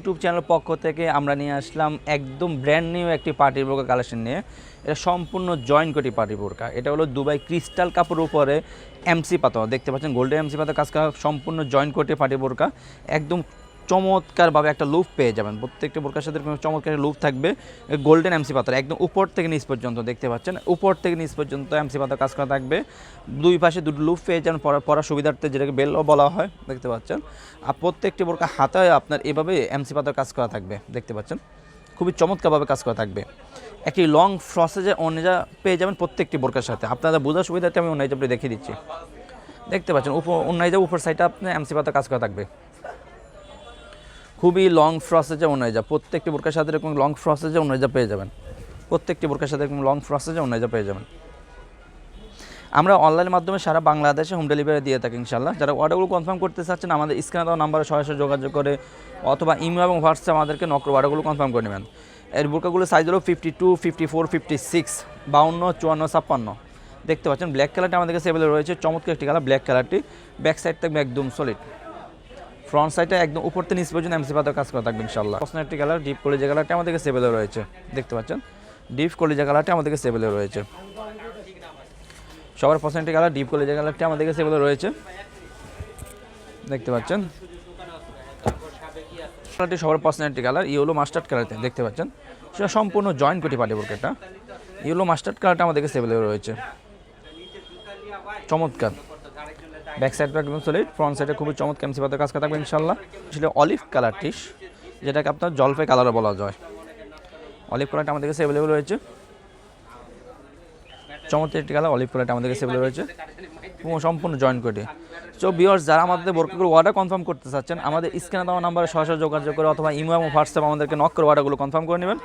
YouTube channel পক্ষ থেকে আমরা নিয়ে আসলাম একদম ব্র্যান্ড নিউ একটি পার্টি বোরকা কালেকশন নিয়ে। এটা সম্পূর্ণ জয়েন্ট কোটি পার্টি বোরকা। এটা হলো দুবাই ক্রিস্টাল কাপড়ের উপরে এমসি পাতা, দেখতে পাচ্ছেন গোল্ডেন এমসি পাতা কাজ করা সম্পূর্ণ জয়েন্ট কোটি পার্টি বোরকা। একদম চমৎকারভাবে একটা লুক পেয়ে যাবেন, প্রত্যেকটা বোরকার সাথে চমৎকার লুক থাকবে। গোল্ডেন এমসি পাতার একদম উপর থেকে নিচ পর্যন্ত দেখতে পাচ্ছেন, উপর থেকে নিচ পর্যন্ত এমসি পাতা কাজ করা থাকবে। দুই পাশে দুটো লুক পেয়ে যাবেন পরার সুবিধার্থে, যেটাকে বেলও বলা হয়, দেখতে পাচ্ছেন। আর প্রত্যেকটি বোরকা হাতায় আপনার এভাবে এমসি পাতার কাজ করা থাকবে, দেখতে পাচ্ছেন, খুবই চমৎকারভাবে কাজ করা থাকবে। একটি লং ফ্রসেজে ওড়না পেয়ে যাবেন প্রত্যেকটি বোরকার সাথে। আপনারা বোঝার সুবিধার্থে আমি ওড়নাটা দেখিয়ে দিচ্ছি, দেখতে পাচ্ছেন। ওড়নাটা উপর সাইডে আপনার এমসি পাতা কাজ করা থাকবে, খুবই লং ফ্রসেজে ওড়না। প্রত্যেকটি বোরকার সাথে এরকম লং ফ্রসেজে ওড়না পেয়ে যাবেন, প্রত্যেকটি বোরকার সাথে এরকম লং ফ্রসেজে ওড়না পেয়ে যাবেন। আমরা অনলাইনের মাধ্যমে সারা বাংলাদেশে হোম ডেলিভারি দিয়ে থাকি ইনশাল্লাহ। যারা অর্ডারগুলো কনফার্ম করতে চাচ্ছেন আমাদের স্ক্রিনে দেওয়া নাম্বারে সরাসরি যোগাযোগ করে অথবা ইমেল এবং হোয়াটসঅ্যাপ আমাদেরকে নক করে অর্ডারগুলো কনফার্ম করে নেবেন। এর বোরকাগুলো সাইজ হলো 52, 54, 56, 52, 54, 56, দেখতে পাচ্ছেন। ব্ল্যাক কালারটা আমাদের কাছে অ্যাভেলেবল রয়েছে, চমৎকার একটি কালার ব্ল্যাক কালারটি। ব্যাক সাইড থাকবে একদম সলিড, ফ্রন্ট সাইডে একদম উপর থেকে নিচ পর্যন্ত এমসি পাতার কাজ করা থাকবে ইনশাল্লাহ। পছন্দের একটি কালার ডিপ কলিজা কালারটা আমাদের কাছে অ্যাভেলেবল রয়েছে, দেখতে পাচ্ছেন। ডিপ কলিজা কালারটা আমাদের কাছে অ্যাভেলেবল রয়েছে, সবার পছন্দের কালার ডিপ কলিজা কালারটা আমাদের কাছে অ্যাভেলেবল রয়েছে, দেখতে পাচ্ছেন। কালারটি সবার পছন্দের কালার ইয়েলো মাস্টার্ড কালার, দেখতে পাচ্ছেন। সেটা সম্পূর্ণ জয়েন্ট কোটি পার্টি বোরকাটা। ইয়েলো মাস্টার্ড কালারটা আমাদের কাছে অ্যাভেলেবল রয়েছে, চমৎকার। ব্যাক সাইডটা একদম সলিড, ফ্রন্ট সাইডে খুবই চমৎকার এমসি পাতার কাজ করা থাকবে ইনশাল্লাহ। সেটা অলিভ কালারটি, যেটাকে আপনার জলপাই কালারও বলা যায়। অলিভ কালারটা আমাদের কাছে অ্যাভেলেবল রয়েছে, চমৎকার একটি কালার অলিভ কালারটা আমাদের কাছে অ্যাভেলেবল রয়েছে, সম্পূর্ণ জয়েন্ট কোটি। সো ভিউয়ার্স, যারা আমাদের বোরকাগুলো অর্ডার কনফার্ম করতে চাচ্ছেন আমাদের স্ক্রিনে দেওয়া নাম্বারে সরাসরি যোগাযোগ করে অথবা ইমেল এবং হোয়াটসঅ্যাপ আমাদেরকে নক করে অর্ডারগুলো কনফার্ম করে নেবেন।